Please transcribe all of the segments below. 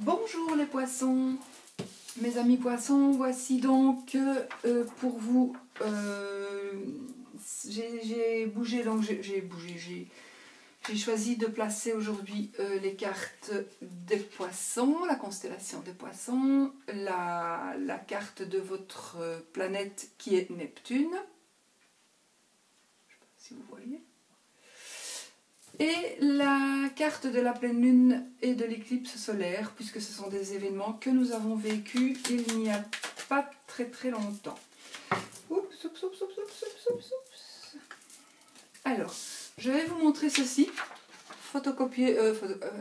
Bonjour les poissons, mes amis poissons, voici donc pour vous, j'ai bougé, donc j'ai choisi de placer aujourd'hui les cartes des poissons, la constellation des poissons, la carte de votre planète qui est Neptune, je ne sais pas si vous voyez, et la carte de la pleine lune et de l'éclipse solaire, puisque ce sont des événements que nous avons vécus il n'y a pas très longtemps. Oups, oups, oups, oups, oups, oups, oups. Alors, je vais vous montrer ceci.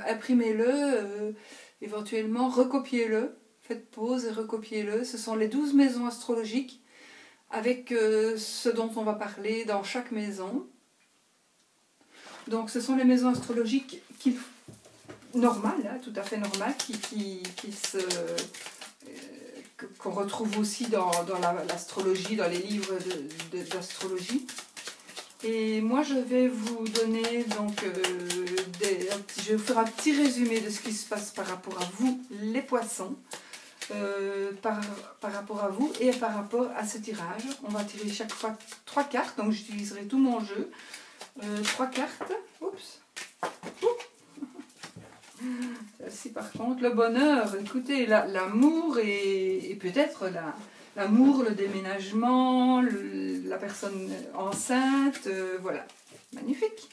Imprimez-le, éventuellement recopiez-le, faites pause et recopiez-le. Ce sont les 12 maisons astrologiques avec ce dont on va parler dans chaque maison. Donc ce sont les maisons astrologiques normales, hein, tout à fait normales, qu'on retrouve aussi dans l'astrologie, dans les livres d'astrologie. Et moi je vais vous donner donc je vais vous faire un petit résumé de ce qui se passe par rapport à vous les poissons, par rapport à vous et par rapport à ce tirage. On va tirer chaque fois 3 cartes, donc j'utiliserai tout mon jeu. 3 cartes. Oups. Celle-ci par contre, le bonheur, écoutez, l'amour et peut-être l'amour, le déménagement, la personne enceinte, voilà. Magnifique.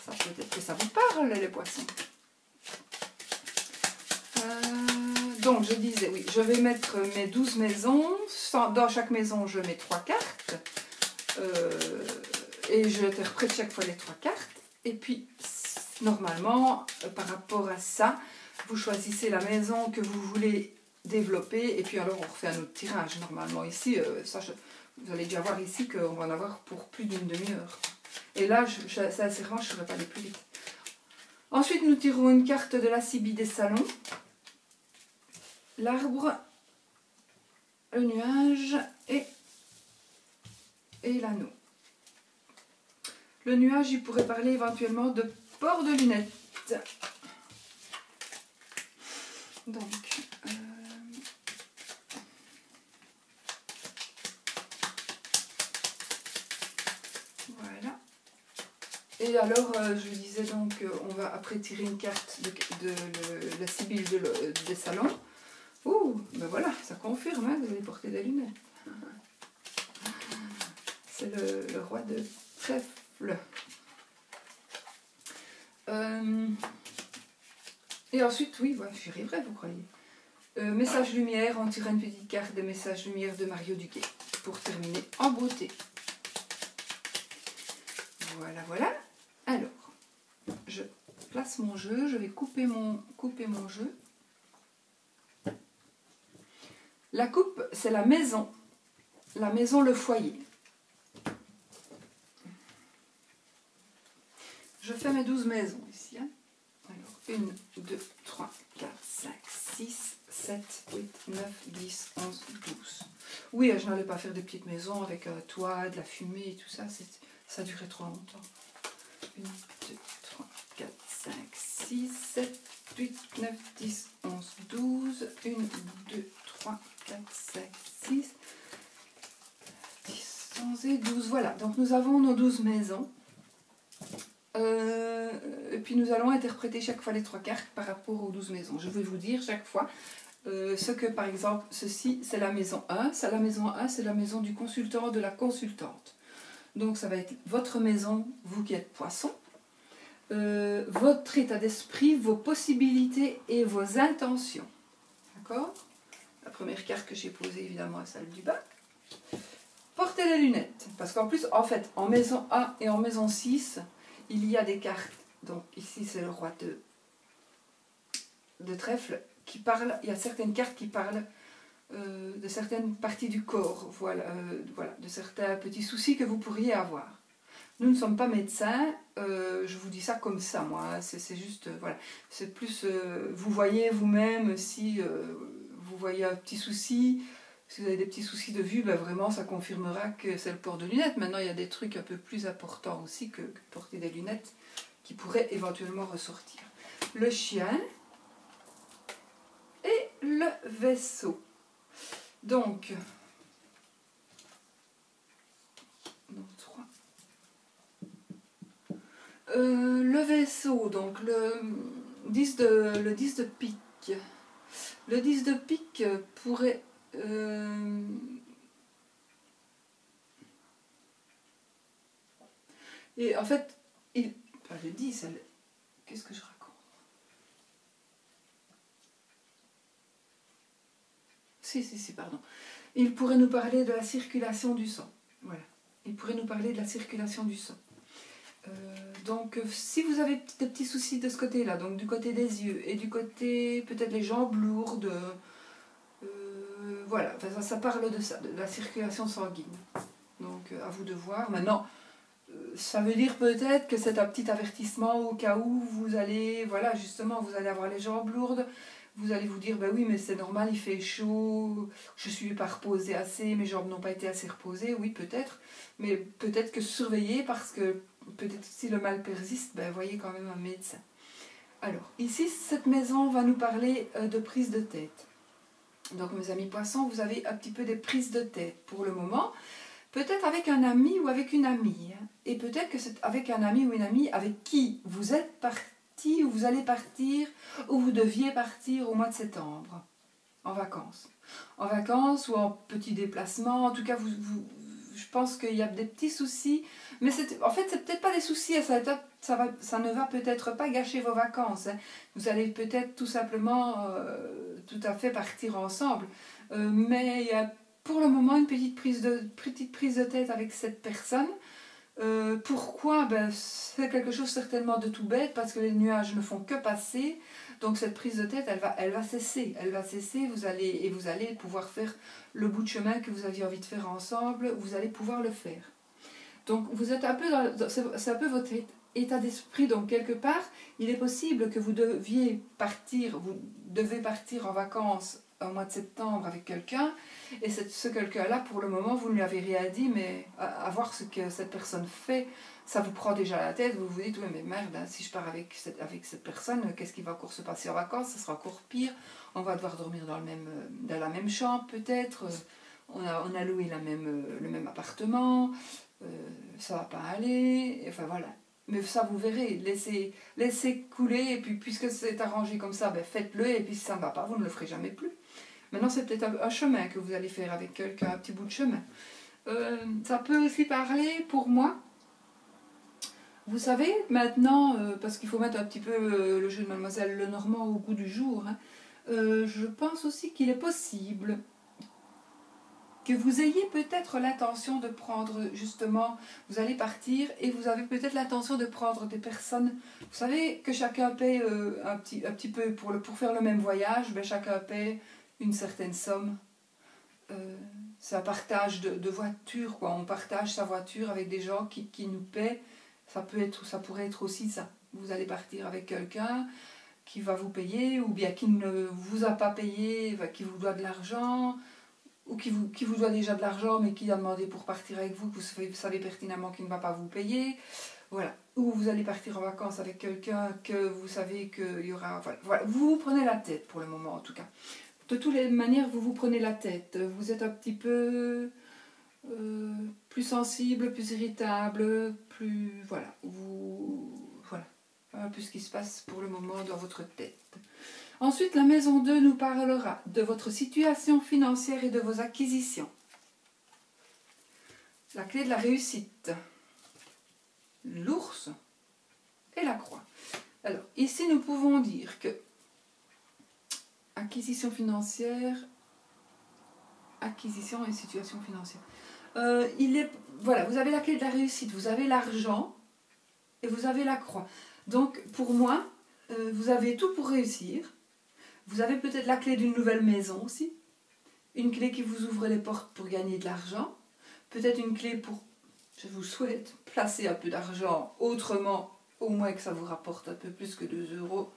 Ça peut-être que ça vous parle les poissons. Donc je disais, oui, je vais mettre mes 12 maisons. Dans chaque maison, je mets 3 cartes. Et je interprète chaque fois les 3 cartes. Et puis, normalement, par rapport à ça, vous choisissez la maison que vous voulez développer. Et puis alors, on refait un autre tirage. Normalement, ici, vous allez déjà voir ici qu'on va en avoir pour plus d'une demi-heure. Et là, sincèrement, je ne saurais pas aller plus vite. Ensuite, nous tirons une carte de la Cybie des salons. L'arbre, le nuage et l'anneau. Le nuage, il pourrait parler éventuellement de port de lunettes. Donc, voilà. Et alors, je disais donc, on va après tirer une carte de la Sibylle des salons. Ouh, ben voilà, ça confirme, hein, vous allez porter des lunettes. C'est le roi de trèfle. Et ensuite, oui, voilà, j'y arriverai, vous croyez. Message lumière, on tire une petite carte de message lumière de Mario Duguay pour terminer en beauté. Voilà, voilà. Alors, je place mon jeu, je vais couper mon jeu. La coupe, c'est la maison, le foyer. Je fais mes 12 maisons ici. Hein. Alors, 1, 2, 3, 4, 5, 6, 7, 8, 9, 10, 11, 12. Oui, je n'allais pas faire des petites maisons avec un toit, de la fumée et tout ça. Ça durait trop longtemps. 1, 2, 3, 4, 5, 6, 7, 8, 9, 10, 11, 12. 1, 2, 3, 4, 5, 6, 10, 11 et 12. Voilà, donc nous avons nos 12 maisons. Et puis nous allons interpréter chaque fois les 3 cartes par rapport aux 12 maisons. Je vais vous dire chaque fois ce que, par exemple, ceci c'est la maison 1. La maison 1, c'est la maison du consultant, de la consultante. Donc ça va être votre maison, vous qui êtes poisson, votre état d'esprit, vos possibilités et vos intentions. D'accord? La première carte que j'ai posée, évidemment, est celle du bas. Portez les lunettes. Parce qu'en plus, en fait, en maison 1 et en maison 6, il y a des cartes. Donc ici, c'est le roi de trèfle qui parle. Il y a certaines cartes qui parlent de certaines parties du corps. Voilà, de certains petits soucis que vous pourriez avoir. Nous ne sommes pas médecins. Je vous dis ça comme ça, moi. Hein, c'est juste, voilà. C'est plus, vous voyez vous-même si vous voyez un petit souci. Si vous avez des petits soucis de vue, ben vraiment, ça confirmera que c'est le port de lunettes. Maintenant, il y a des trucs un peu plus importants aussi que porter des lunettes qui pourraient éventuellement ressortir. Le chien, le vaisseau. Donc, le vaisseau, donc le 10 de pique. Le 10 de pique pourrait... et en fait, enfin, le 10, qu'est-ce que je raconte? Si, pardon. Il pourrait nous parler de la circulation du sang. Voilà. Il pourrait nous parler de la circulation du sang. Donc, si vous avez des petits soucis de ce côté-là, donc du côté des yeux et du côté peut-être les jambes lourdes, voilà, enfin, ça parle de ça, de la circulation sanguine. Donc, à vous de voir. Maintenant, ça veut dire peut-être que c'est un petit avertissement au cas où vous allez, voilà, justement, vous allez avoir les jambes lourdes. Vous allez vous dire, ben oui, mais c'est normal, il fait chaud, je ne suis pas reposée assez, mes jambes n'ont pas été assez reposées, oui, peut-être. Mais peut-être que surveillez parce que peut-être si le mal persiste, ben voyez quand même un médecin. Alors, ici, cette maison va nous parler de prise de tête. Donc, mes amis poissons, vous avez un petit peu des prises de tête pour le moment. Peut-être avec un ami ou avec une amie. Et peut-être que c'est avec un ami ou une amie avec qui vous êtes parti ou vous allez partir ou vous deviez partir au mois de septembre en vacances. En vacances ou en petit déplacement. En tout cas, je pense qu'il y a des petits soucis. Mais en fait, c'est peut-être pas des soucis. Ça ne va peut-être pas gâcher vos vacances. Vous allez peut-être tout simplement tout à fait partir ensemble. Mais il y a pour le moment une petite prise de tête avec cette personne. Pourquoi? C'est quelque chose certainement de tout bête parce que les nuages ne font que passer. Donc cette prise de tête, elle va cesser. Elle va cesser, vous allez pouvoir faire le bout de chemin que vous aviez envie de faire ensemble, vous allez pouvoir le faire. Donc vous êtes un peu c'est un peu votre état d'esprit. Donc quelque part, il est possible que vous devez partir en vacances au mois de septembre avec quelqu'un, et ce quelqu'un-là, pour le moment, vous ne lui avez rien dit, mais à voir ce que cette personne fait, ça vous prend déjà la tête, vous vous dites, oui mais merde, hein, si je pars avec cette personne, qu'est-ce qui va encore se passer en vacances? Ça sera encore pire, on va devoir dormir dans la même chambre peut-être, on a loué le même appartement, ça va pas aller, enfin voilà. Mais ça, vous verrez, laissez couler, et puis puisque c'est arrangé comme ça, faites-le, et puis si ça ne va pas, vous ne le ferez jamais plus. Maintenant, c'est peut-être un chemin que vous allez faire avec quelqu'un, un petit bout de chemin. Ça peut aussi parler, pour moi, vous savez, maintenant, parce qu'il faut mettre un petit peu le jeu de Mademoiselle Lenormand au goût du jour, hein, je pense aussi qu'il est possible que vous ayez peut-être l'intention de prendre, justement, vous allez partir et vous avez peut-être l'intention de prendre des personnes, vous savez que chacun paie un petit peu pour faire le même voyage, chacun paie une certaine somme. C'est un partage de voiture, quoi. On partage sa voiture avec des gens qui nous paient. Ça pourrait être aussi ça. Vous allez partir avec quelqu'un qui va vous payer, ou bien qui ne vous a pas payé, qui vous doit de l'argent, ou qui vous doit déjà de l'argent, mais qui a demandé pour partir avec vous, que vous savez pertinemment qu'il ne va pas vous payer. Voilà. Ou vous allez partir en vacances avec quelqu'un que vous savez qu'il y aura... Voilà. Vous vous prenez la tête pour le moment, en tout cas. De toutes les manières, vous vous prenez la tête. Vous êtes un petit peu plus sensible, plus irritable, plus... Voilà. Voilà. Un peu ce qui se passe pour le moment dans votre tête. Ensuite, la maison 2 nous parlera de votre situation financière et de vos acquisitions. La clé de la réussite. L'ours et la croix. Alors, ici, nous pouvons dire que acquisition financière, acquisition et situation financière. Voilà, vous avez la clé de la réussite, vous avez l'argent et vous avez la croix. Donc, pour moi, vous avez tout pour réussir. Vous avez peut-être la clé d'une nouvelle maison aussi. Une clé qui vous ouvre les portes pour gagner de l'argent. Peut-être une clé pour, je vous souhaite, placer un peu d'argent autrement, au moins que ça vous rapporte un peu plus que 2 euros.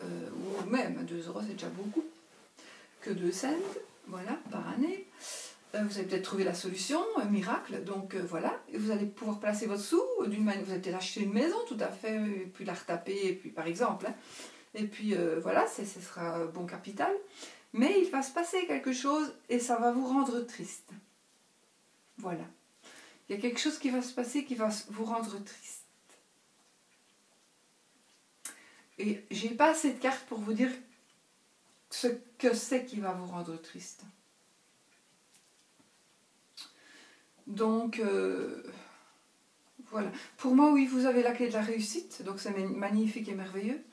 Ou même 2 euros, c'est déjà beaucoup. Que 2 cents, voilà, par année. Vous avez peut-être trouvé la solution, un miracle. Donc voilà, et vous allez pouvoir placer votre sou d'une manière. Vous allez peut-être acheter une maison tout à fait, et puis la retaper, et puis par exemple. Hein, Et puis voilà, ce sera bon capital. Mais il va se passer quelque chose et ça va vous rendre triste. Voilà. Il y a quelque chose qui va se passer qui va vous rendre triste. Et j'ai pas assez de cartes pour vous dire ce que c'est qui va vous rendre triste. Donc, voilà. Pour moi, oui, vous avez la clé de la réussite, donc c'est magnifique et merveilleux.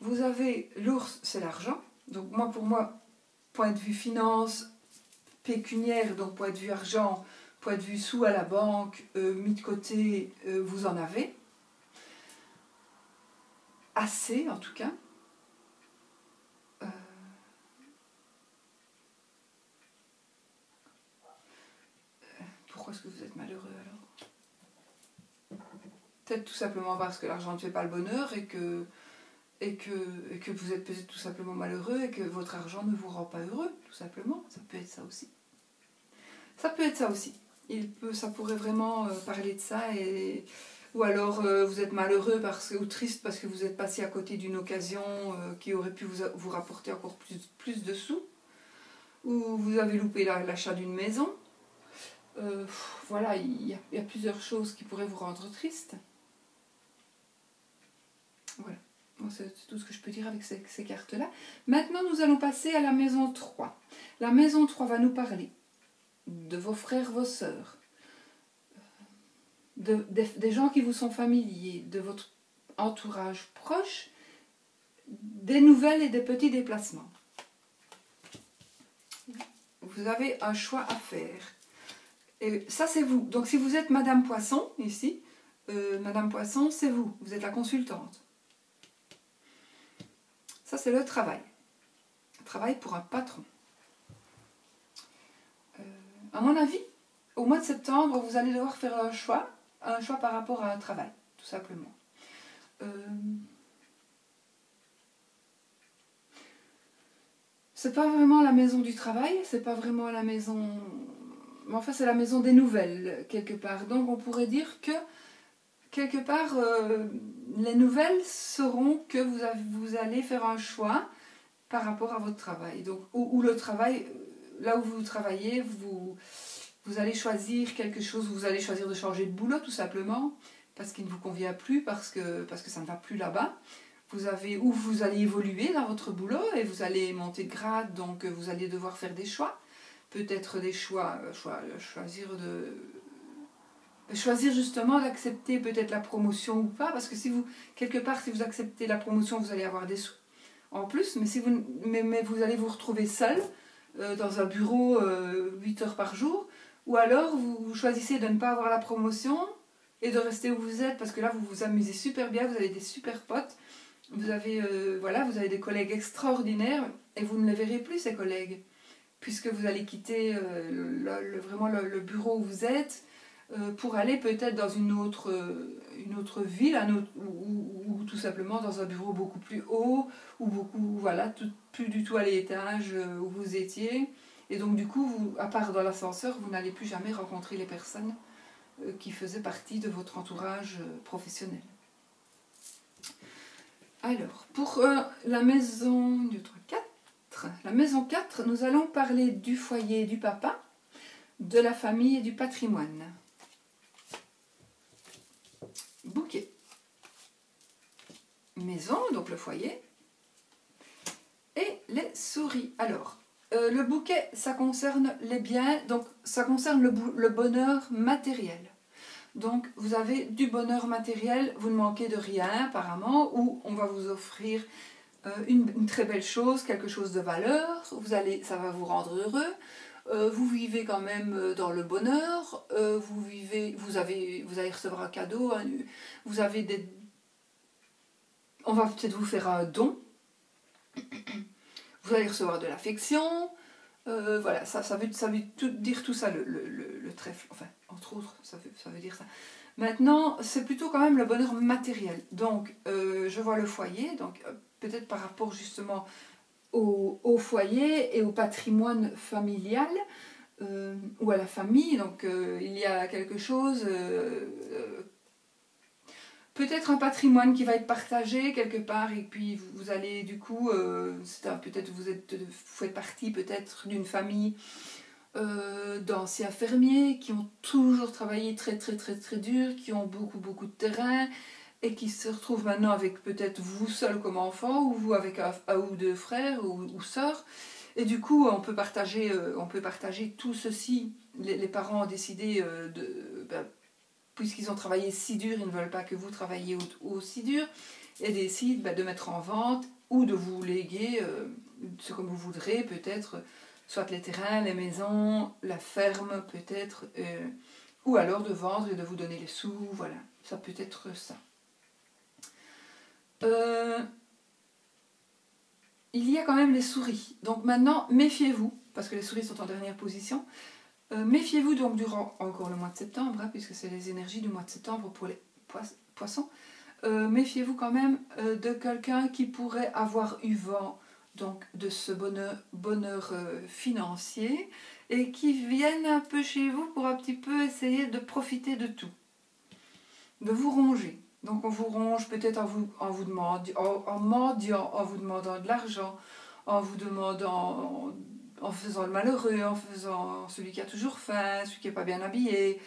Vous avez l'ours, c'est l'argent. Donc moi, pour moi, point de vue finance, pécuniaire, donc point de vue argent, point de vue sous à la banque, mis de côté, vous en avez. Assez, en tout cas. Pourquoi est-ce que vous êtes malheureux alors? Peut-être tout simplement parce que l'argent ne fait pas le bonheur et que vous êtes peut-être tout simplement malheureux et que votre argent ne vous rend pas heureux, tout simplement. Ça peut être ça aussi. Ça peut être ça aussi. Ça pourrait vraiment parler de ça. Ou alors vous êtes malheureux ou triste parce que vous êtes passé à côté d'une occasion qui aurait pu vous rapporter encore plus de sous. Ou vous avez loupé l'achat d'une maison. Voilà, il y a plusieurs choses qui pourraient vous rendre triste. Voilà. Bon, c'est tout ce que je peux dire avec ces cartes-là. Maintenant, nous allons passer à la maison 3. La maison 3 va nous parler de vos frères, vos sœurs, des gens qui vous sont familiers, de votre entourage proche, des nouvelles et des petits déplacements. Vous avez un choix à faire. Et ça, c'est vous. Donc, si vous êtes Madame Poisson, ici, Madame Poisson, c'est vous. Vous êtes la consultante. Ça, c'est le travail. Travail pour un patron. À mon avis, au mois de septembre, vous allez devoir faire un choix par rapport à un travail, tout simplement. C'est pas vraiment la maison du travail, c'est pas vraiment la maison... Mais enfin, c'est la maison des nouvelles, quelque part. Donc, on pourrait dire que, quelque part, les nouvelles seront que vous allez faire un choix par rapport à votre travail. Donc, ou le travail, là où vous travaillez, vous allez choisir quelque chose, vous allez choisir de changer de boulot, tout simplement, parce qu'il ne vous convient plus, parce que ça ne va plus là-bas. Ou vous allez évoluer dans votre boulot et vous allez monter de grade, donc vous allez devoir faire des choix. Peut-être des choisir justement d'accepter peut-être la promotion ou pas, parce que si vous acceptez la promotion, vous allez avoir des sous en plus, mais vous allez vous retrouver seul dans un bureau 8 heures par jour, ou alors vous choisissez de ne pas avoir la promotion et de rester où vous êtes, parce que là vous vous amusez super bien, vous avez des super potes, vous avez des collègues extraordinaires et vous ne les verrez plus, ces collègues, puisque vous allez quitter vraiment le bureau où vous êtes pour aller peut-être dans une autre ville, ou tout simplement dans un bureau beaucoup plus haut, ou plus du tout à l'étage où vous étiez. Et donc du coup, à part dans l'ascenseur, vous n'allez plus jamais rencontrer les personnes qui faisaient partie de votre entourage professionnel. Alors, pour la maison 2, 3, 4, la maison 4, nous allons parler du foyer du papa, de la famille et du patrimoine. Bouquet. Maison, donc le foyer. Et les souris. Alors, le bouquet, ça concerne les biens, donc ça concerne le bonheur matériel. Donc, vous avez du bonheur matériel, vous ne manquez de rien apparemment, ou on va vous offrir une très belle chose, quelque chose de valeur, ça va vous rendre heureux, vous vivez quand même dans le bonheur, vous allez recevoir un cadeau, on va peut-être vous faire un don, vous allez recevoir de l'affection, voilà, ça veut dire tout ça, le trèfle, enfin, entre autres, ça veut dire ça. Maintenant, c'est plutôt quand même le bonheur matériel. Donc, je vois le foyer, donc peut-être par rapport justement au foyer et au patrimoine familial, ou à la famille. Donc, il y a quelque chose peut-être un patrimoine qui va être partagé quelque part, et puis vous allez du coup, peut-être vous faites partie peut-être d'une famille d'anciens fermiers qui ont toujours travaillé très très très très dur, qui ont beaucoup beaucoup de terrain, et qui se retrouvent maintenant avec peut-être vous seul comme enfant, ou vous avec un ou deux frères ou sœurs, et du coup on peut partager tout ceci. Les parents ont décidé puisqu'ils ont travaillé si dur, ils ne veulent pas que vous travailliez aussi dur, et décident de mettre en vente ou de vous léguer ce que vous voudrez, peut-être soit les terrains, les maisons, la ferme peut-être, ou alors de vendre et de vous donner les sous, voilà, ça peut être ça. Il y a quand même les souris, donc maintenant méfiez-vous, parce que les souris sont en dernière position. Méfiez-vous donc durant encore le mois de septembre, puisque c'est les énergies du mois de septembre pour les poissons. Méfiez-vous quand même de quelqu'un qui pourrait avoir eu vent donc, de ce bonheur financier, et qui vienne un peu chez vous pour un petit peu essayer de profiter de tout, de vous ronger. Donc on vous ronge peut-être en vous mendiant, en vous demandant de l'argent, en vous demandant, en faisant le malheureux, en faisant celui qui a toujours faim, celui qui n'est pas bien habillé.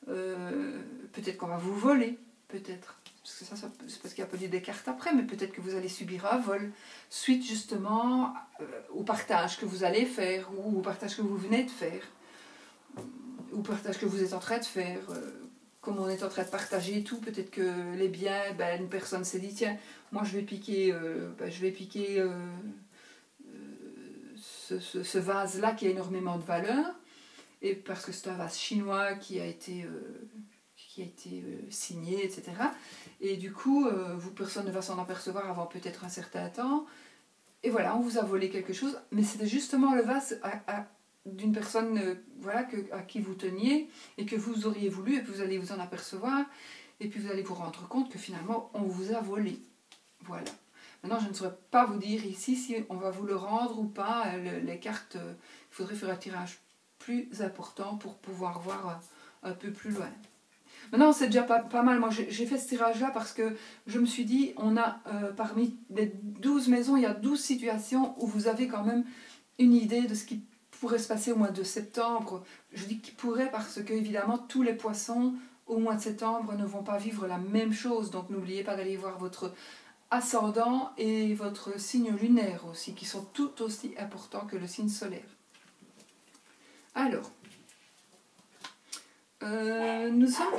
Peut-être qu'on va vous voler, peut-être. Parce que ça c'est parce qu'il y a pas des cartes après, mais peut-être que vous allez subir un vol, suite justement au partage que vous allez faire, ou au partage que vous venez de faire, ou au partage que vous êtes en train de faire. Comme on est en train de partager tout, peut-être que les biens, une personne s'est dit, tiens, moi je vais piquer, ce vase-là qui a énormément de valeur, et parce que c'est un vase chinois qui a été signé, etc. Et du coup, personne ne va s'en apercevoir avant peut-être un certain temps. Et voilà, on vous a volé quelque chose, mais c'était justement le vase d'une personne à qui vous teniez, et que vous auriez voulu, et puis vous allez vous en apercevoir, et puis vous allez vous rendre compte que finalement, on vous a volé. Voilà. Maintenant, je ne saurais pas vous dire ici si on va vous le rendre ou pas. Les cartes, il faudrait faire un tirage plus important pour pouvoir voir un peu plus loin. Maintenant, c'est déjà pas mal. Moi, j'ai fait ce tirage-là parce que je me suis dit, on a parmi les 12 maisons, il y a 12 situations où vous avez quand même une idée de ce qui pourrait se passer au mois de septembre. Je dis qu'il pourrait parce que, évidemment, tous les poissons au mois de septembre ne vont pas vivre la même chose. Donc, n'oubliez pas d'aller voir votre ascendant et votre signe lunaire aussi, qui sont tout aussi importants que le signe solaire. Alors, nous sommes...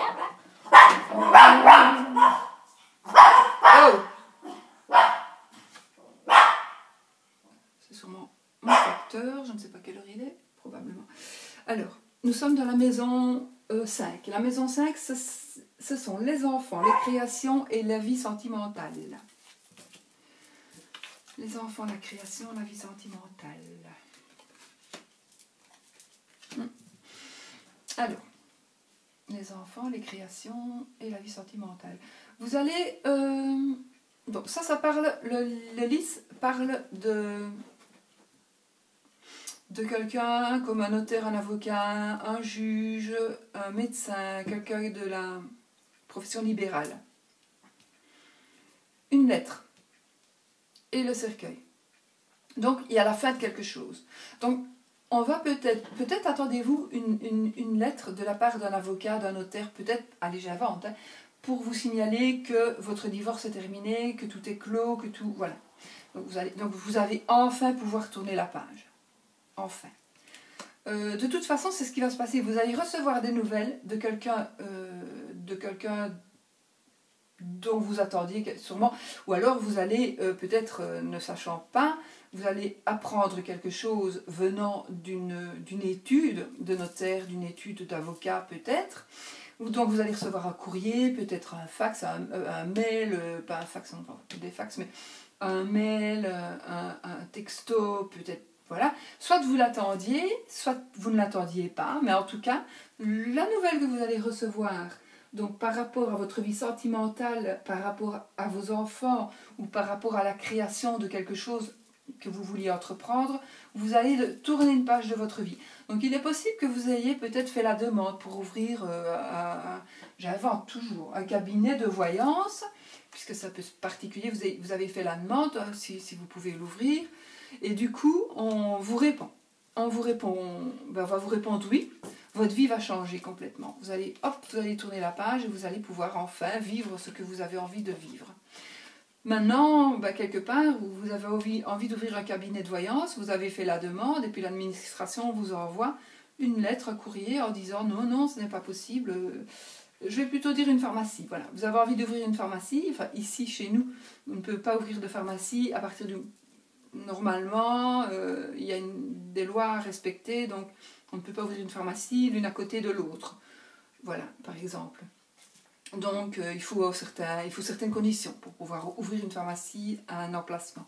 Oh! C'est sûrement mon facteur, je ne sais pas quelle heure il est, probablement. Alors, nous sommes dans la maison 5. La maison 5, ce sont les enfants, les créations et la vie sentimentale. Les enfants, la création, la vie sentimentale. Alors, les enfants, les créations et la vie sentimentale. Vous allez... donc ça parle... Le lys parle de quelqu'un comme un notaire, un avocat, un juge, un médecin, quelqu'un de la profession libérale. Une lettre. Et le cercueil. Donc, il y a la fin de quelque chose. Donc, on va peut-être attendez-vous une lettre de la part d'un avocat, d'un notaire, peut-être, allez j'invente, pour vous signaler que votre divorce est terminé, que tout est clos, que tout, voilà. Donc vous allez enfin pouvoir tourner la page. Enfin. De toute façon, c'est ce qui va se passer. Vous allez recevoir des nouvelles de quelqu'un dont vous attendiez sûrement, ou alors vous allez, peut-être ne sachant pas, vous allez apprendre quelque chose venant d'une étude de notaire, d'une étude d'avocat peut-être. Donc vous allez recevoir un courrier, peut-être un fax, un mail, pas un fax, non, pas des fax, mais un mail, un texto, peut-être, voilà. Soit vous l'attendiez, soit vous ne l'attendiez pas, mais en tout cas, la nouvelle que vous allez recevoir, donc par rapport à votre vie sentimentale, par rapport à vos enfants, ou par rapport à la création de quelque chose que vous vouliez entreprendre, vous allez tourner une page de votre vie. Donc il est possible que vous ayez peut-être fait la demande pour ouvrir, j'invente toujours, un cabinet de voyance, puisque ça peut être particulier, vous avez fait la demande, si vous pouvez l'ouvrir, et du coup on vous répond. On va vous répondre oui, votre vie va changer complètement. Vous allez tourner la page et vous allez pouvoir enfin vivre ce que vous avez envie de vivre. Maintenant, quelque part, vous avez envie d'ouvrir un cabinet de voyance, vous avez fait la demande et puis l'administration vous envoie une lettre, un courrier en disant non, ce n'est pas possible. Je vais plutôt dire une pharmacie. Voilà, vous avez envie d'ouvrir une pharmacie. Enfin, ici, chez nous, on ne peut pas ouvrir de pharmacie à partir du... Normalement, il y a des lois à respecter, donc on ne peut pas ouvrir une pharmacie l'une à côté de l'autre. Voilà, par exemple. Donc, il faut certaines conditions pour pouvoir ouvrir une pharmacie à un emplacement.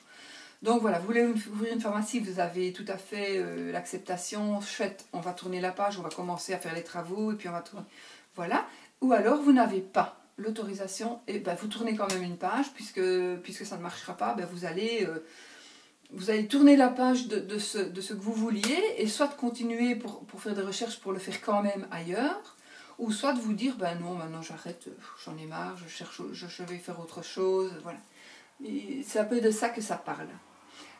Donc voilà, vous voulez ouvrir une pharmacie, vous avez tout à fait l'acceptation, chouette, on va tourner la page, on va commencer à faire les travaux, et puis on va tourner... Voilà. Ou alors, vous n'avez pas l'autorisation, et vous tournez quand même une page, puisque ça ne marchera pas, vous allez tourner la page de ce que vous vouliez, et soit continuer pour faire des recherches pour le faire quand même ailleurs, ou soit de vous dire, non, maintenant j'arrête, j'en ai marre, je vais faire autre chose, voilà. C'est un peu de ça que ça parle.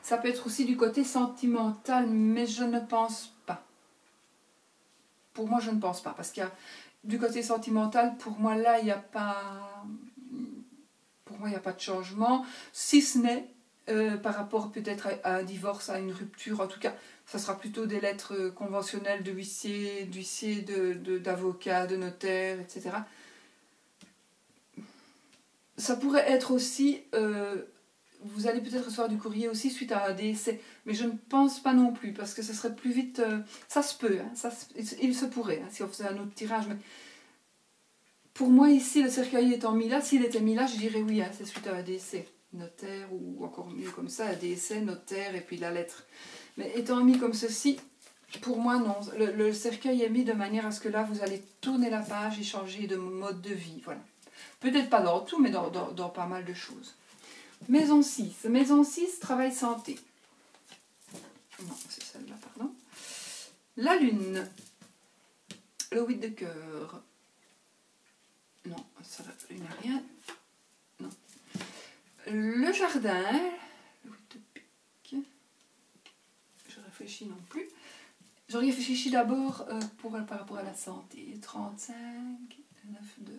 Ça peut être aussi du côté sentimental, mais je ne pense pas. Pour moi, je ne pense pas, parce qu'il y a du côté sentimental, pour moi, là, il n'y a pas... Pour moi, il n'y a pas de changement, si ce n'est par rapport peut-être à un divorce, à une rupture, en tout cas, ça sera plutôt des lettres conventionnelles de huissier, d'avocat, de notaire, etc. Ça pourrait être aussi, vous allez peut-être recevoir du courrier aussi suite à un décès, mais je ne pense pas non plus, parce que ça serait plus vite, ça se peut, hein, il se pourrait, hein, si on faisait un autre tirage, mais pour moi ici, le cercueil étant mis là, s'il était mis là, je dirais oui, hein, c'est suite à un décès. Notaire, ou encore mieux comme ça, décès, notaire, et puis la lettre. Mais étant mis comme ceci, pour moi non. Le cercueil est mis de manière à ce que là, vous allez tourner la page et changer de mode de vie. Voilà. Peut-être pas dans tout, mais dans pas mal de choses. Maison 6. Maison 6, travail santé. Non, c'est celle-là, pardon. La lune. Le 8 de cœur. Non, ça il n'y a rien. Non. Le jardin, le 8 de pique, je réfléchis non plus. Je réfléchis d'abord par rapport à la santé. 35, 9 de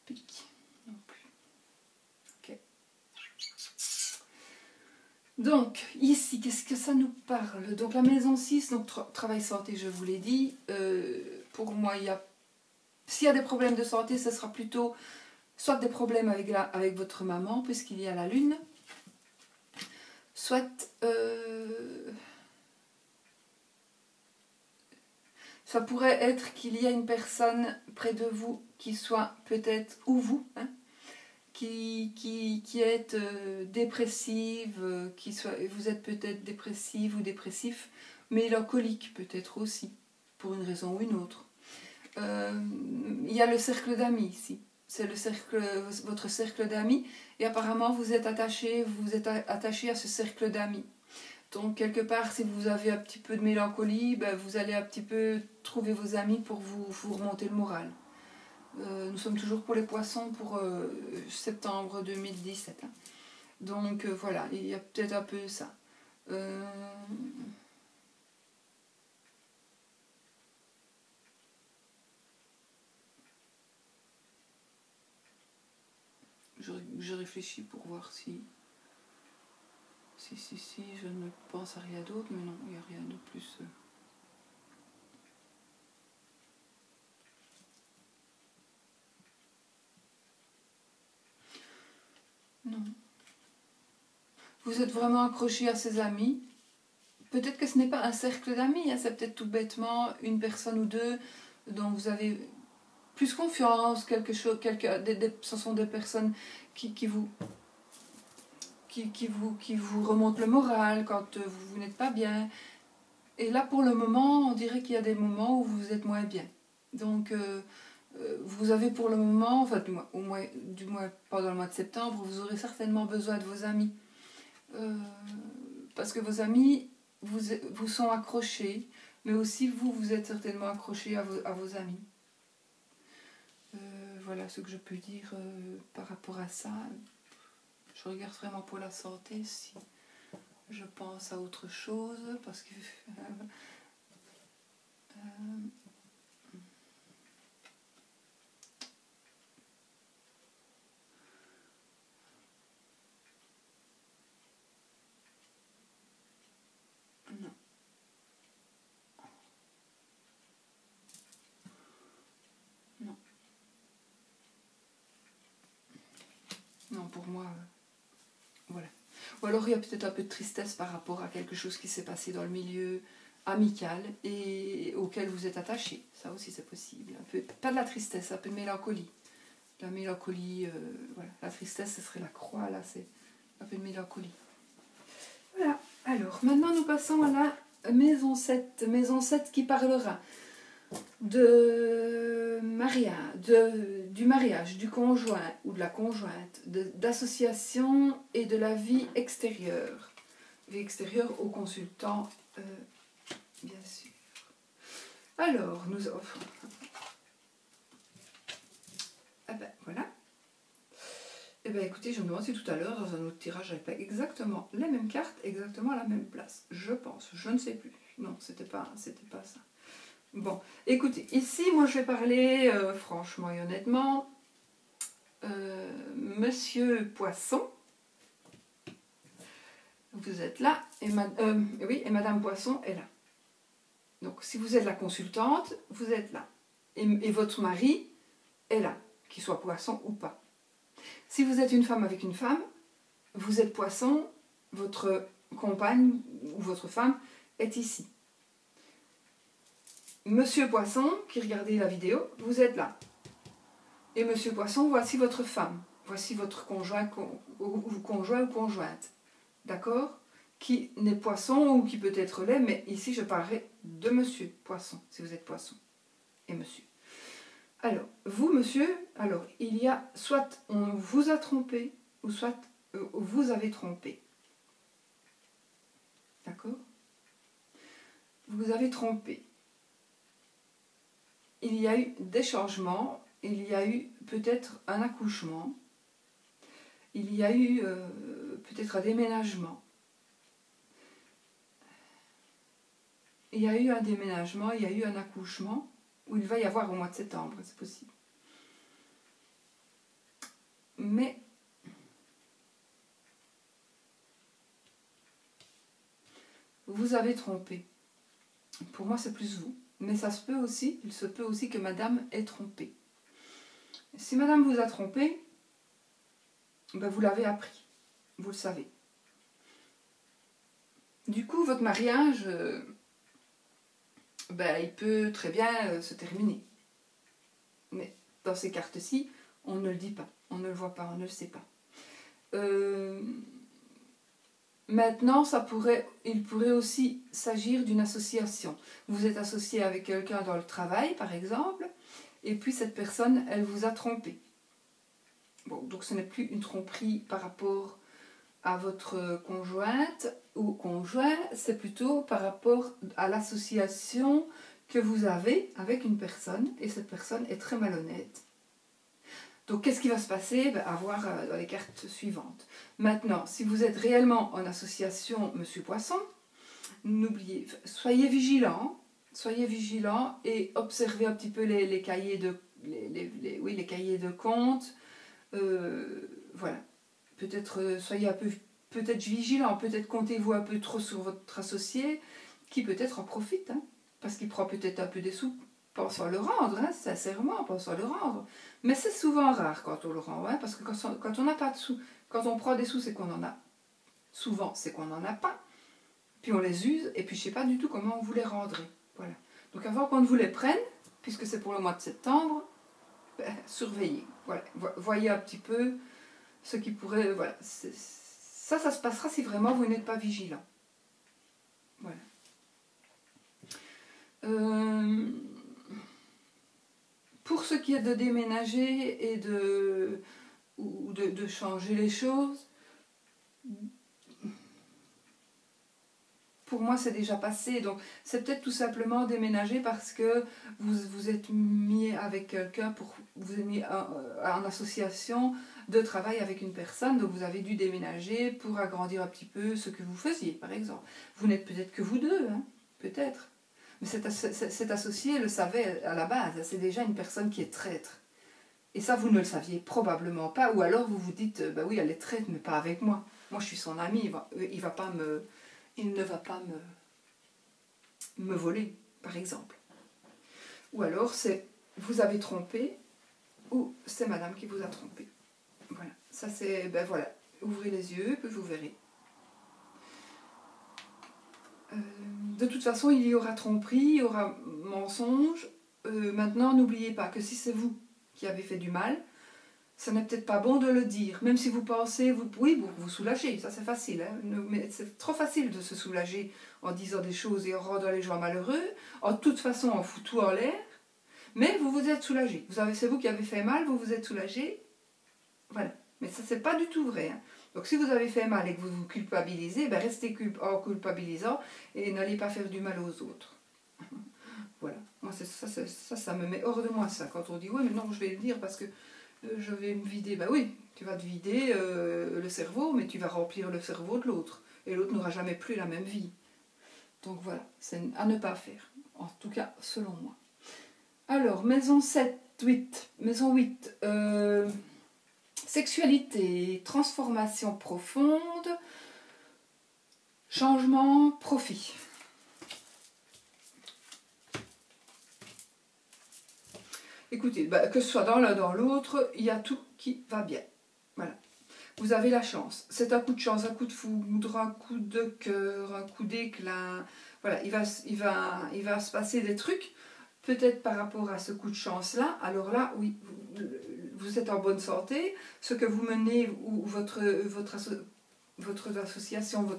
pique, non plus. Ok. Donc, ici, qu'est-ce que ça nous parle? Donc, la maison 6, donc travail santé, je vous l'ai dit. Pour moi, s'il y a des problèmes de santé, ce sera plutôt... soit des problèmes avec votre maman, puisqu'il y a la lune, soit ça pourrait être qu'il y a une personne près de vous qui soit peut-être, ou vous, hein, qui est dépressive, vous êtes peut-être dépressive ou dépressif, mélancolique peut-être aussi, pour une raison ou une autre. Il y a le cercle d'amis ici. C'est votre cercle d'amis, et apparemment vous êtes attaché à ce cercle d'amis. Donc quelque part, si vous avez un petit peu de mélancolie, vous allez un petit peu trouver vos amis pour vous remonter le moral. Nous sommes toujours pour les poissons pour septembre 2017. Hein. Donc voilà, il y a peut-être un peu ça. Je réfléchis pour voir si je ne pense à rien d'autre, mais non, il n'y a rien de plus. Non. Vous êtes vraiment accroché à ces amis. Peut-être que ce n'est pas un cercle d'amis, hein, c'est peut-être tout bêtement une personne ou deux dont vous avez plus confiance, ce sont des personnes qui vous remontent le moral quand vous n'êtes pas bien. Et là, pour le moment, on dirait qu'il y a des moments où vous êtes moins bien. Donc, vous avez pour le moment, enfin, du moins pendant le mois de septembre, vous aurez certainement besoin de vos amis. parce que vos amis vous sont accrochés, mais aussi vous êtes certainement accroché à vos amis. Voilà ce que je peux dire par rapport à ça. Je regarde vraiment pour la santé si je pense à autre chose, parce que non. Non. Non, pour moi, voilà. Ou alors il y a peut-être un peu de tristesse par rapport à quelque chose qui s'est passé dans le milieu amical et auquel vous êtes attaché. Ça aussi c'est possible. Un peu, pas de la tristesse, un peu de mélancolie. La mélancolie, voilà. La tristesse, ce serait la croix, là, c'est un peu de mélancolie. Voilà. Alors, maintenant nous passons à la maison 7. Maison 7 qui parlera de du mariage, du conjoint ou de la conjointe, d'association et de la vie extérieure. Vie extérieure au consultant, bien sûr. Alors, nous offrons... Ah ben, voilà. Eh bien, écoutez, je me demande si tout à l'heure, dans un autre tirage, j'avais pas exactement les mêmes cartes, exactement à la même place. Je pense, je ne sais plus. Non, c'était pas ça. Bon, écoutez, ici, moi, je vais parler franchement et honnêtement. Monsieur Poisson, vous êtes là, et oui, et Madame Poisson est là. Donc, si vous êtes la consultante, vous êtes là. Et votre mari est là, qu'il soit poisson ou pas. Si vous êtes une femme avec une femme, vous êtes poisson, votre compagne ou votre femme est ici. Monsieur Poisson, qui regardait la vidéo, vous êtes là. Et Monsieur Poisson, voici votre femme. Voici votre conjoint ou conjointe. D'accord? Qui n'est poisson ou qui peut être lait, mais ici je parlerai de Monsieur Poisson, si vous êtes poisson. Et Monsieur. Alors, vous, Monsieur, alors, il y a soit on vous a trompé, ou soit vous avez trompé. D'accord? Vous avez trompé. Il y a eu des changements, il y a eu peut-être un accouchement, il y a eu peut-être un déménagement. Il y a eu un déménagement, il y a eu un accouchement, où il va y avoir au mois de septembre, c'est possible. Mais vous avez trompé. Pour moi, c'est plus vous. Mais ça se peut aussi, il se peut aussi que madame ait trompé. Si madame vous a trompé, ben vous l'avez appris. Vous le savez. Du coup, votre mariage, ben, il peut très bien se terminer. Mais dans ces cartes-ci, on ne le dit pas. On ne le voit pas, on ne le sait pas. Maintenant, il pourrait aussi s'agir d'une association. Vous êtes associé avec quelqu'un dans le travail, par exemple, et puis cette personne, elle vous a trompé. Bon, donc ce n'est plus une tromperie par rapport à votre conjointe ou conjoint, c'est plutôt par rapport à l'association que vous avez avec une personne, et cette personne est très malhonnête. Donc, qu'est-ce qui va se passer? À voir dans les cartes suivantes. Maintenant, si vous êtes réellement en association Monsieur Poisson, n'oubliez, soyez vigilants et observez un petit peu les cahiers de, les cahiers de compte. Voilà. Peut-être soyez un peu vigilant, peut-être comptez-vous un peu trop sur votre associé, qui peut-être en profite, hein, parce qu'il prend peut-être un peu des sous. Pensons à le rendre, hein, sincèrement, pensons à le rendre. Mais c'est souvent rare quand on le rend, hein, parce que quand on n'a pas de sous, quand on prend des sous, c'est qu'on en a. Souvent, c'est qu'on n'en a pas. Puis on les use, et puis je ne sais pas du tout comment vous les rendrez. Voilà. Donc avant qu'on ne vous les prenne, puisque c'est pour le mois de septembre, ben, surveillez. Voilà. Voyez un petit peu ce qui pourrait... Voilà. Ça se passera si vraiment vous n'êtes pas vigilant. Voilà. Pour ce qui est de déménager et de changer les choses, pour moi c'est déjà passé. Donc c'est peut-être tout simplement déménager parce que vous êtes mis avec quelqu'un, vous êtes mis en association de travail avec une personne, donc vous avez dû déménager pour agrandir un petit peu ce que vous faisiez, par exemple. Vous n'êtes peut-être que vous deux, hein, peut-être. Mais cet associé le savait à la base, c'est déjà une personne qui est traître. Et ça, vous ne le saviez probablement pas, ou alors vous vous dites, bah oui, elle est traître, mais pas avec moi. Moi, je suis son ami, il ne va pas me voler, par exemple. Ou alors, c'est vous avez trompé, ou c'est madame qui vous a trompé. Voilà, ça c'est, ben voilà, ouvrez les yeux, puis vous verrez. De toute façon, il y aura tromperie, il y aura mensonge. Maintenant, n'oubliez pas que si c'est vous qui avez fait du mal, ce n'est peut-être pas bon de le dire. Même si vous pensez, oui, vous soulager, ça c'est facile. Hein, mais c'est trop facile de se soulager en disant des choses et en rendant les gens malheureux. En toute façon, on fout tout en l'air. Mais vous vous êtes soulagé. C'est vous qui avez fait mal, vous vous êtes soulagé. Voilà. Mais ça, c'est pas du tout vrai. Hein. Donc si vous avez fait mal et que vous vous culpabilisez, ben restez en culpabilisant et n'allez pas faire du mal aux autres. Voilà. Moi, ça me met hors de moi, ça. Quand on dit, oui, mais non, je vais le dire parce que je vais me vider. Ben oui, tu vas te vider le cerveau, mais tu vas remplir le cerveau de l'autre. Et l'autre n'aura jamais plus la même vie. Donc voilà, c'est à ne pas faire. En tout cas, selon moi. Alors, maison 7, 8. Maison 8. Sexualité, transformation profonde, changement, profit. Écoutez, bah, que ce soit dans l'un dans l'autre, il y a tout qui va bien. Voilà. Vous avez la chance. C'est un coup de chance, un coup de foudre, un coup de cœur, un coup d'éclat. Voilà, il va se passer des trucs, peut-être par rapport à ce coup de chance-là. Alors là, oui, vous êtes en bonne santé. Ce que vous menez, ou votre association, bon,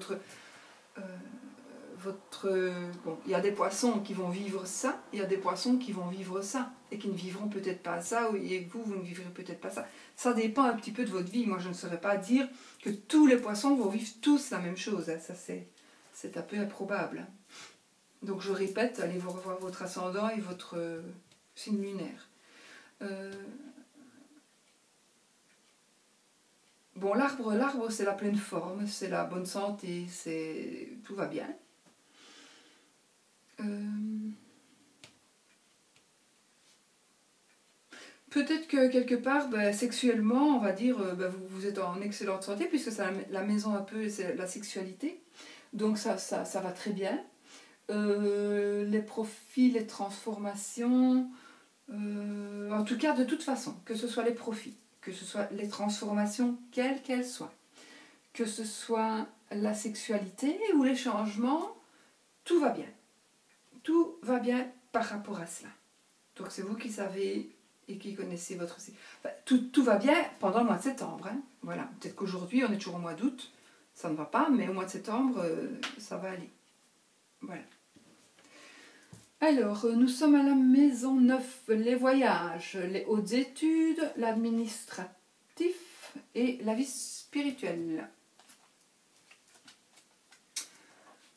il y a des poissons qui vont vivre ça, il y a des poissons qui vont vivre ça, et qui ne vivront peut-être pas ça, et vous ne vivrez peut-être pas ça. Ça dépend un petit peu de votre vie. Moi, je ne saurais pas dire que tous les poissons vont vivre tous la même chose. Hein. Ça, c'est un peu improbable. Donc, je répète, allez vous revoir votre ascendant et votre signe lunaire. Bon, l'arbre, c'est la pleine forme, c'est la bonne santé, tout va bien. Peut-être que quelque part, sexuellement, on va dire, vous êtes en excellente santé, puisque c'est la maison un peu, c'est la sexualité. Donc ça va très bien. Les profits, les transformations, en tout cas, de toute façon, que ce soit les profits, que ce soit les transformations, quelles qu'elles soient, que ce soit la sexualité ou les changements, tout va bien. Tout va bien par rapport à cela. Donc c'est vous qui savez et qui connaissez votre cycle. Enfin, tout va bien pendant le mois de septembre. Hein. Voilà. Peut-être qu'aujourd'hui, on est toujours au mois d'août, ça ne va pas, mais au mois de septembre, ça va aller. Voilà. Alors, nous sommes à la maison 9, les voyages, les hautes études, l'administratif et la vie spirituelle.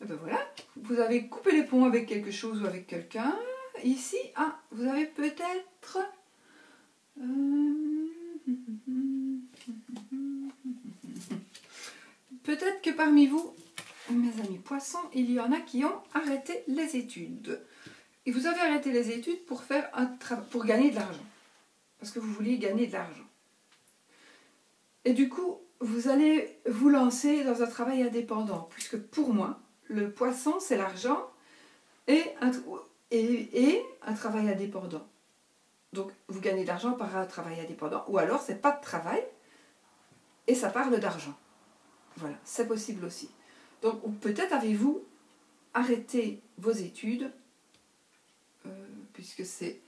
Et ben voilà, vous avez coupé les ponts avec quelque chose ou avec quelqu'un. Ici, vous avez peut-être... peut-être que parmi vous, mes amis poissons, il y en a qui ont arrêté les études. Et vous avez arrêté les études pour faire pour gagner de l'argent. Parce que vous vouliez gagner de l'argent. Et du coup, vous allez vous lancer dans un travail indépendant. Puisque pour moi, le poisson, c'est l'argent et un travail indépendant. Donc, vous gagnez de l'argent par un travail indépendant. Ou alors, c'est pas de travail et ça parle d'argent. Voilà, c'est possible aussi. Donc, peut-être avez-vous arrêté vos études, puisque c'est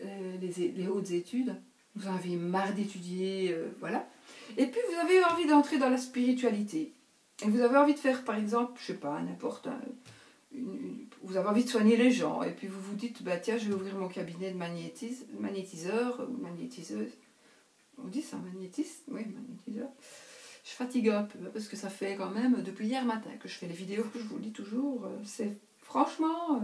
les hautes études. Vous en avez marre d'étudier, voilà. Et puis, vous avez envie d'entrer dans la spiritualité. Et vous avez envie de faire, par exemple, je sais pas, n'importe... vous avez envie de soigner les gens. Et puis, vous vous dites, bah, tiens, je vais ouvrir mon cabinet de magnétiseur, magnétiseuse. On dit ça, magnétiste? Oui, magnétiseur. Je fatigue un peu, parce que ça fait quand même depuis hier matin que je fais les vidéos, je vous le dis toujours, c'est franchement,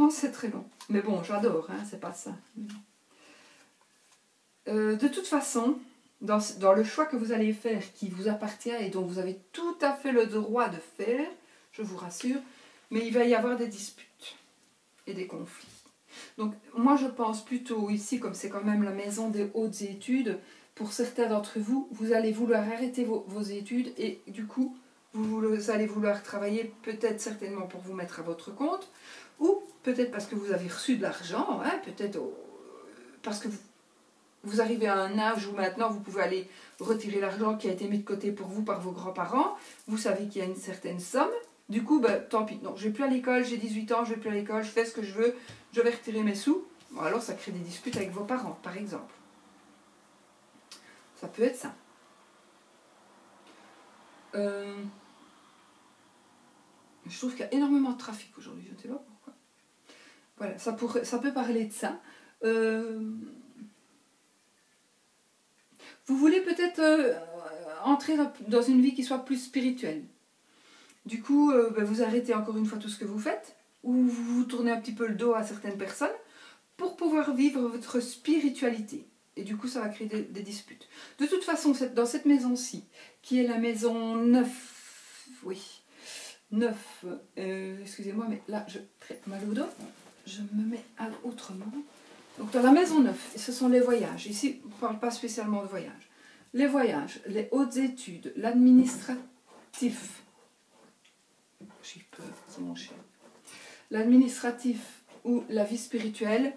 c'est très long. Mais bon, j'adore, hein, c'est pas ça. De toute façon, dans le choix que vous allez faire, qui vous appartient et dont vous avez tout à fait le droit de faire, je vous rassure, mais il va y avoir des disputes et des conflits. Donc moi je pense plutôt ici, comme c'est quand même la maison des hautes études, pour certains d'entre vous, vous allez vouloir arrêter vos études et du coup, vous allez vouloir travailler peut-être certainement pour vous mettre à votre compte, ou peut-être parce que vous avez reçu de l'argent, hein, peut-être parce que vous arrivez à un âge où maintenant vous pouvez aller retirer l'argent qui a été mis de côté pour vous par vos grands-parents, vous savez qu'il y a une certaine somme, du coup, ben, tant pis, non, je ne vais plus à l'école, j'ai 18 ans, je ne vais plus à l'école, je fais ce que je veux, je vais retirer mes sous. Bon, alors ça crée des disputes avec vos parents, par exemple. Ça peut être ça. Je trouve qu'il y a énormément de trafic aujourd'hui, je ne sais pas pourquoi. Voilà, ça peut parler de ça. Vous voulez peut-être entrer dans une vie qui soit plus spirituelle. Du coup, ben, vous arrêtez encore une fois tout ce que vous faites, ou vous vous tournez un petit peu le dos à certaines personnes, pour pouvoir vivre votre spiritualité. Et du coup, ça va créer des disputes. De toute façon, dans cette maison-ci, qui est la maison 9, oui, 9, excusez-moi, mais là, je très mal au dos, je me mets autrement. Donc, dans la maison 9, ce sont les voyages. Ici, on ne parle pas spécialement de voyages. Les voyages, les hautes études, l'administratif. J'ai peur, c'est mon chien. L'administratif ou la vie spirituelle,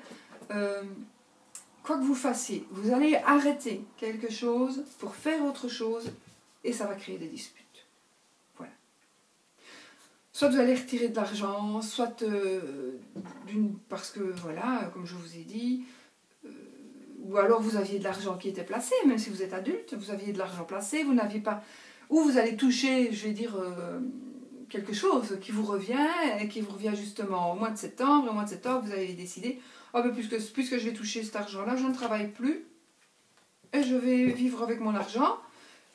quoi que vous fassiez, vous allez arrêter quelque chose pour faire autre chose et ça va créer des disputes. Voilà. Soit vous allez retirer de l'argent, soit parce que, voilà, comme je vous ai dit, ou alors vous aviez de l'argent qui était placé, même si vous êtes adulte, vous aviez de l'argent placé, vous n'aviez pas... Ou vous allez toucher, je vais dire... quelque chose qui vous revient, et qui vous revient justement au mois de septembre. Au mois de septembre, vous avez décidé, oh, ben, puisque je vais toucher cet argent-là, je ne travaille plus, et je vais vivre avec mon argent.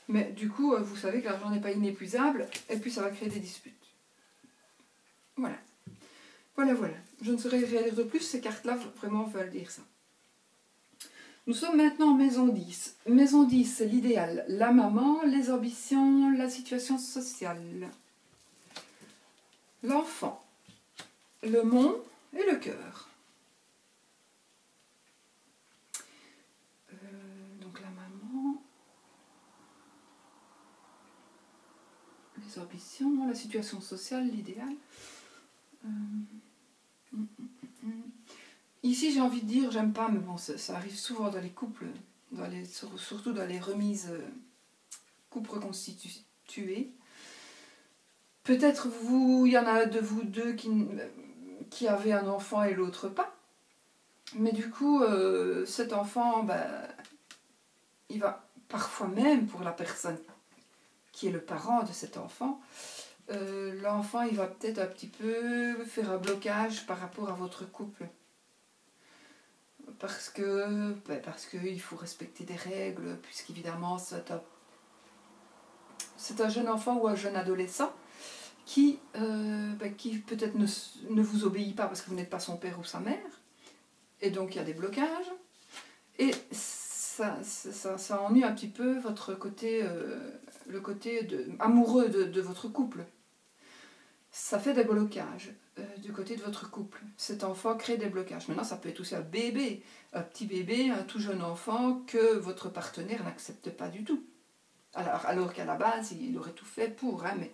Mais du coup, vous savez que l'argent n'est pas inépuisable, et puis ça va créer des disputes. Voilà. Voilà. Je ne saurais rien dire de plus, ces cartes-là vraiment veulent dire ça. Nous sommes maintenant en maison 10. Maison 10, c'est l'idéal. La maman, les ambitions, la situation sociale. L'enfant, le monde et le cœur. Donc la maman, les ambitions, la situation sociale, l'idéal. Ici, j'ai envie de dire, j'aime pas, mais bon, ça arrive souvent dans les couples, surtout dans les remises couples reconstitués. Peut-être il y en a de vous deux qui avez un enfant et l'autre pas. Mais du coup, cet enfant, ben, il va parfois même, pour la personne qui est le parent de cet enfant, l'enfant, il va peut-être un petit peu faire un blocage par rapport à votre couple. Parce qu'il faut respecter des règles, puisqu'évidemment, c'est un jeune enfant ou un jeune adolescent qui peut-être ne vous obéit pas parce que vous n'êtes pas son père ou sa mère, et donc il y a des blocages, et ça ennuie un petit peu votre côté, le côté amoureux de votre couple. Ça fait des blocages du côté de votre couple. Cet enfant crée des blocages. Maintenant, ça peut être aussi un bébé, un petit bébé, un tout jeune enfant que votre partenaire n'accepte pas du tout. Alors qu'à la base, il aurait tout fait pour, hein, mais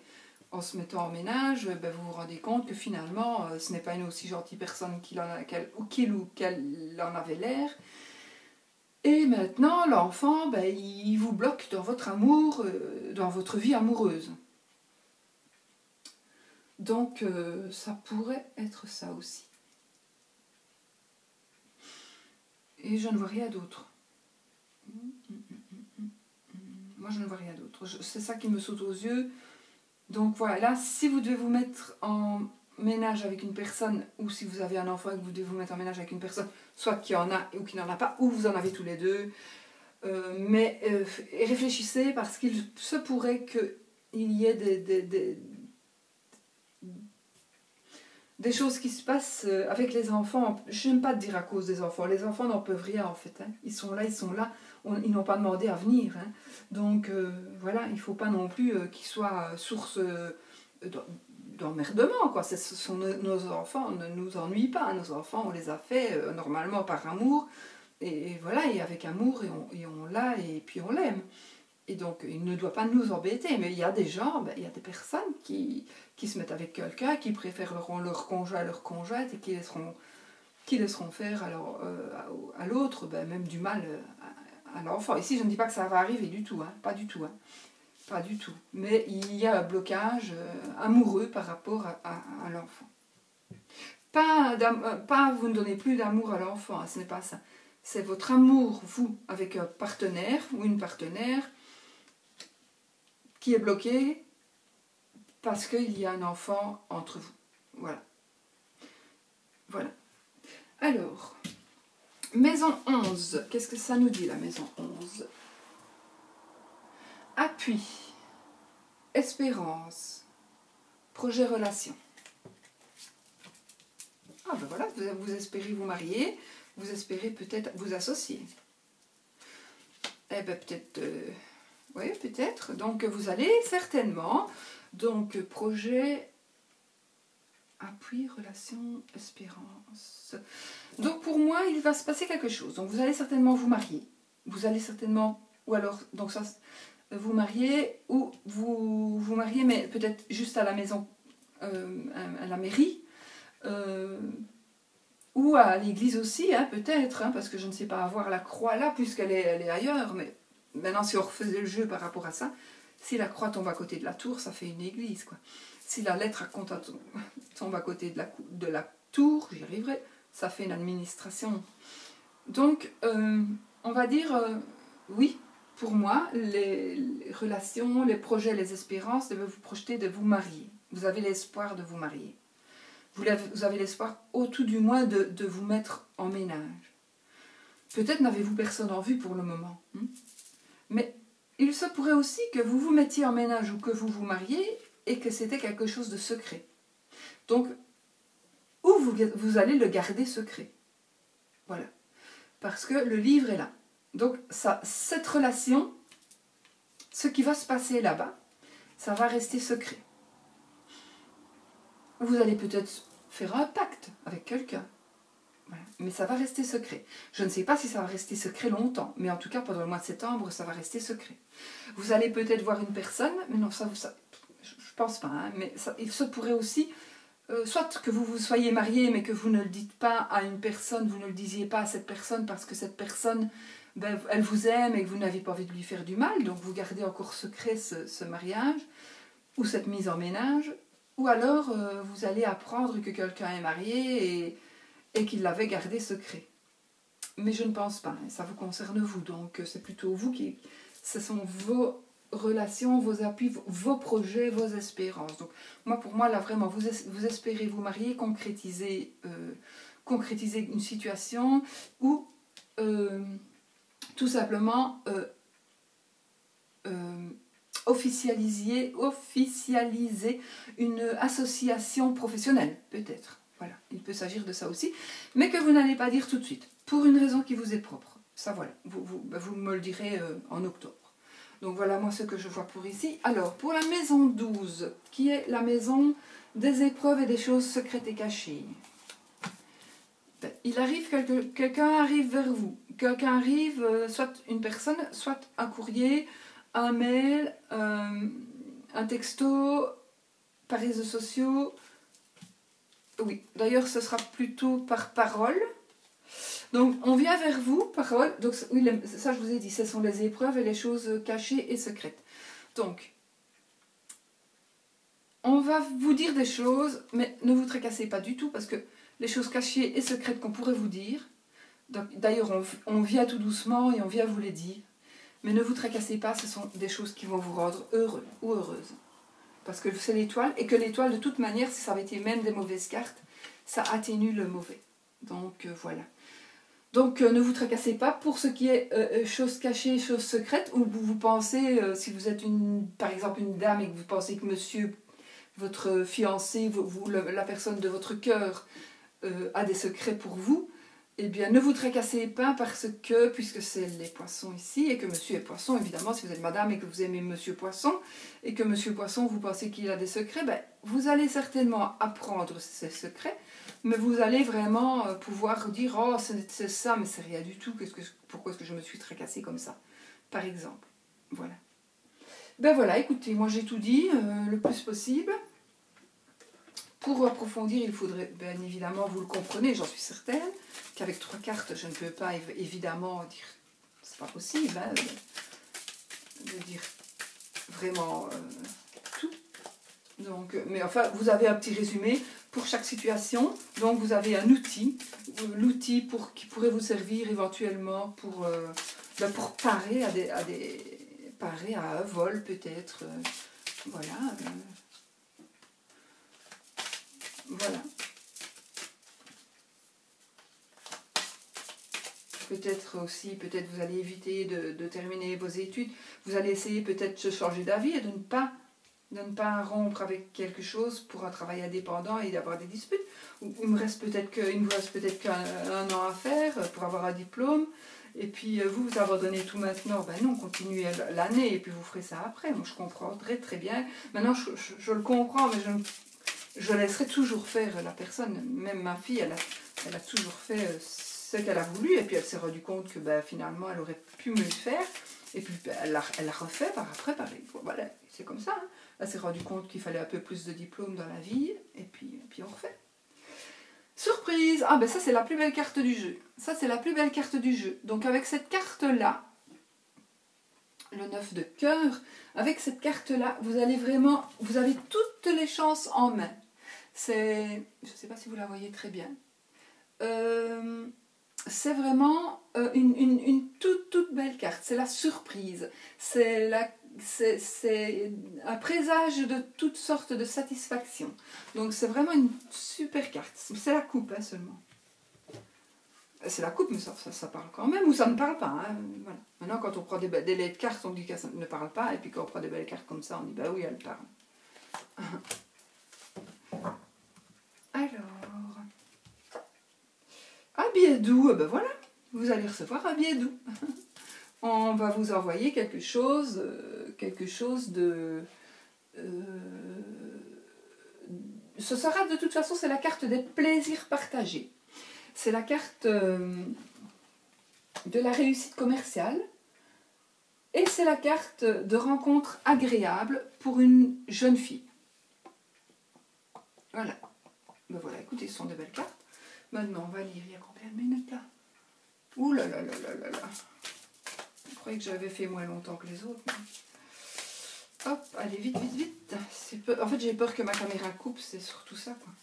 en se mettant en ménage, ben, vous vous rendez compte que finalement, ce n'est pas une aussi gentille personne qu'elle en avait l'air. Et maintenant, l'enfant, ben, il vous bloque dans votre amour, dans votre vie amoureuse. Donc, ça pourrait être ça aussi. Et je ne vois rien d'autre. Moi, je ne vois rien d'autre. C'est ça qui me saute aux yeux. Donc voilà, là, si vous devez vous mettre en ménage avec une personne, ou si vous avez un enfant et que vous devez vous mettre en ménage avec une personne, soit qui en a ou qui n'en a pas, ou vous en avez tous les deux, Et réfléchissez parce qu'il se pourrait qu'il y ait des choses qui se passent avec les enfants. Je n'aime pas dire à cause des enfants. Les enfants n'en peuvent rien en fait. Hein. Ils sont là. Ils n'ont pas demandé à venir. Hein. Donc voilà, il ne faut pas non plus qu'ils soient source d'emmerdement. Quoi. Nos enfants ne nous ennuient pas. Nos enfants, on les a fait normalement par amour. Et voilà, et avec amour, et on l'a, et puis on l'aime. Et donc, il ne doit pas nous embêter. Mais il y a des gens, il y a des personnes qui se mettent avec quelqu'un, qui préféreront leur conjoint à leur conjointe et qui laisseront faire à l'autre même du mal à l'enfant. Ici, je ne dis pas que ça va arriver du tout, hein, pas du tout. Hein, pas du tout. Mais il y a un blocage amoureux par rapport à l'enfant. Pas vous ne donnez plus d'amour à l'enfant, hein, ce n'est pas ça. C'est votre amour, vous, avec un partenaire ou une partenaire qui est bloqué parce qu'il y a un enfant entre vous. Voilà. Voilà. Alors, maison 11. Qu'est-ce que ça nous dit, la maison 11? Appui, espérance, projet relation. Ah ben voilà, vous espérez vous marier, vous espérez peut-être vous associer. Eh ben peut-être, oui peut-être. Donc vous allez certainement, donc projet, appui, relation, espérance. Donc pour moi, il va se passer quelque chose. Donc vous allez certainement vous marier. Vous allez certainement, ou alors, donc ça, vous marier, ou vous marier, mais peut-être juste à la maison, à la mairie, ou à l'église aussi, hein, peut-être, hein, parce que je ne sais pas avoir la croix là, puisqu'elle est ailleurs, mais maintenant si on refaisait le jeu par rapport à ça, si la croix tombe à côté de la tour, ça fait une église, quoi. Si la lettre tombe à côté de la tour, j'y arriverai, ça fait une administration. Donc, on va dire, oui, pour moi, les relations, les projets, les espérances devaient vous projeter de vous marier. Vous avez l'espoir de vous marier. Vous avez l'espoir, au tout du moins, de vous mettre en ménage. Peut-être n'avez-vous personne en vue pour le moment. Hein, mais il se pourrait aussi que vous vous mettiez en ménage ou que vous vous mariez et que c'était quelque chose de secret. Donc, ou vous allez le garder secret. Voilà. Parce que le livre est là. Donc, cette relation, ce qui va se passer là-bas, ça va rester secret. Vous allez peut-être faire un pacte avec quelqu'un. Voilà. Mais ça va rester secret. Je ne sais pas si ça va rester secret longtemps, mais en tout cas, pendant le mois de septembre, ça va rester secret. Vous allez peut-être voir une personne, mais non, ça je ne pense pas, hein, mais il se pourrait aussi, soit que vous soyez marié, mais que vous ne le dites pas à une personne, vous ne le disiez pas à cette personne, parce que cette personne, elle vous aime et que vous n'avez pas envie de lui faire du mal, donc vous gardez encore secret ce mariage, ou cette mise en ménage. Ou alors, vous allez apprendre que quelqu'un est marié et qu'il l'avait gardé secret. Mais je ne pense pas, ça vous concerne vous, donc c'est plutôt vous qui... Ce sont vos relations, vos appuis, vos projets, vos espérances. Donc, pour moi, là, vraiment, vous espérez vous marier, concrétiser une situation ou tout simplement... officialiser une association professionnelle, peut-être. Voilà, il peut s'agir de ça aussi, mais que vous n'allez pas dire tout de suite, pour une raison qui vous est propre. Ça, voilà, vous me le direz en octobre. Donc voilà, moi, ce que je vois pour ici. Alors, pour la maison 12, qui est la maison des épreuves et des choses secrètes et cachées. Il arrive, quelqu'un arrive vers vous. Quelqu'un arrive, soit une personne, soit un courrier, un mail, un texto, par réseaux sociaux. Oui, d'ailleurs, ce sera plutôt par parole. Donc, on vient vers vous, parole. Donc, oui, ça, je vous ai dit, ce sont les épreuves et les choses cachées et secrètes. Donc, on va vous dire des choses, mais ne vous tracassez pas du tout, parce que les choses cachées et secrètes qu'on pourrait vous dire, d'ailleurs, on vient tout doucement et on vient vous les dire. Mais ne vous tracassez pas, ce sont des choses qui vont vous rendre heureux ou heureuse. Parce que c'est l'étoile, et que l'étoile, de toute manière, si ça avait été même des mauvaises cartes, ça atténue le mauvais. Donc voilà. Donc ne vous tracassez pas pour ce qui est chose cachée, chose secrète, ou vous pensez, si vous êtes par exemple une dame et que vous pensez que monsieur, votre fiancé, la personne de votre cœur a des secrets pour vous, eh bien ne vous tracassez pas parce que, puisque c'est les poissons ici, et que monsieur est poisson, évidemment, si vous êtes madame et que vous aimez monsieur poisson, et que monsieur poisson, vous pensez qu'il a des secrets, ben, vous allez certainement apprendre ces secrets, mais vous allez vraiment pouvoir dire « Oh, c'est ça, mais c'est rien du tout, pourquoi est-ce que je me suis tracassée comme ça ?» par exemple. Voilà. Ben voilà, écoutez, moi j'ai tout dit, le plus possible. Pour approfondir, il faudrait, bien évidemment, vous le comprenez, j'en suis certaine, qu'avec 3 cartes, je ne peux pas évidemment dire, c'est pas possible, hein, de dire vraiment tout. Donc, mais enfin, vous avez un petit résumé pour chaque situation. Donc, vous avez un outil, l'outil qui pourrait vous servir éventuellement pour parer parer à un vol peut-être. Voilà. Voilà. Peut-être aussi, peut-être vous allez éviter de terminer vos études. Vous allez essayer peut-être de changer d'avis et de ne pas rompre avec quelque chose pour un travail indépendant et d'avoir des disputes. Il ne vous reste peut-être qu'un an à faire pour avoir un diplôme. Et puis vous abandonnez tout maintenant. Ben non, continuez l'année et puis vous ferez ça après. Moi je comprendrai très bien. Maintenant je le comprends, mais je laisserai toujours faire la personne. Même ma fille, elle a toujours fait ce qu'elle a voulu, et puis elle s'est rendue compte que ben, finalement elle aurait pu mieux le faire, et puis ben, elle l'a refait par après, pareil. Voilà, c'est comme ça. Hein. Elle s'est rendue compte qu'il fallait un peu plus de diplôme dans la vie, et puis on refait. Surprise! Ah ben ça c'est la plus belle carte du jeu. Ça c'est la plus belle carte du jeu. Donc avec cette carte-là, le 9 de cœur, avec cette carte-là, vous avez toutes les chances en main. Je ne sais pas si vous la voyez très bien. C'est vraiment une toute belle carte. C'est la surprise. C'est un présage de toutes sortes de satisfaction. Donc c'est vraiment une super carte. C'est la coupe hein, seulement. C'est la coupe, mais ça parle quand même, ou ça ne parle pas. Hein. Voilà. Maintenant, quand on prend des belles cartes, on dit qu'elle ne parle pas, et puis quand on prend des belles cartes comme ça, on dit bah oui, elle parle. Alors, un billet doux, ben voilà, vous allez recevoir un billet doux. On va vous envoyer quelque chose de... ce sera de toute façon, c'est la carte des plaisirs partagés. C'est la carte de la réussite commerciale et c'est la carte de rencontre agréable pour une jeune fille. Voilà. Ben voilà, écoutez, ce sont de belles cartes. Maintenant, on va lire. Il y a combien de minutes là? Ouh là là là là là là. Je croyais que j'avais fait moins longtemps que les autres. Mais... hop, allez, vite, vite, vite. En fait, j'ai peur que ma caméra coupe, c'est surtout ça, quoi.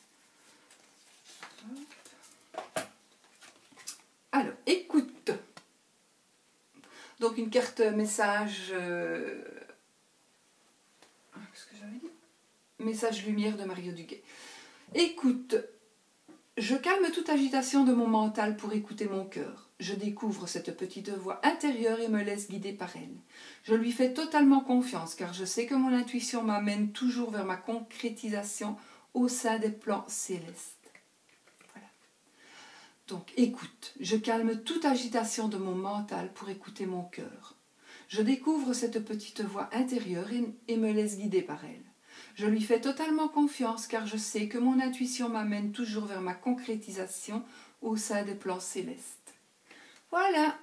Hop. Alors, écoute. Donc, une carte message... qu'est-ce que j'avais dit? Message lumière de Mario Duguay. Écoute, je calme toute agitation de mon mental pour écouter mon cœur. Je découvre cette petite voix intérieure et me laisse guider par elle. Je lui fais totalement confiance car je sais que mon intuition m'amène toujours vers ma concrétisation au sein des plans célestes. Voilà. Donc écoute, je calme toute agitation de mon mental pour écouter mon cœur. Je découvre cette petite voix intérieure et me laisse guider par elle. Je lui fais totalement confiance car je sais que mon intuition m'amène toujours vers ma concrétisation au sein des plans célestes. Voilà.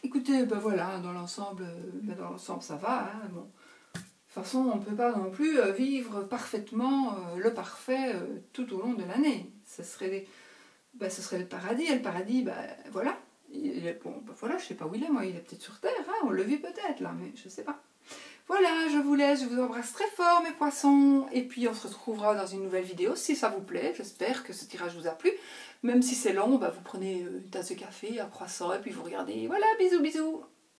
Écoutez, ben voilà, dans l'ensemble ça va. Hein, bon. De toute façon, on ne peut pas non plus vivre parfaitement le parfait tout au long de l'année. Ce serait le paradis. Et le paradis, ben voilà. Voilà, je ne sais pas où il est, moi, il est peut-être sur Terre. Hein, on le vit peut-être là, mais je ne sais pas. Voilà, je vous laisse, je vous embrasse très fort mes poissons, et puis on se retrouvera dans une nouvelle vidéo si ça vous plaît. J'espère que ce tirage vous a plu. Même si c'est long, bah vous prenez une tasse de café, un croissant, et puis vous regardez. Voilà, bisous bisous.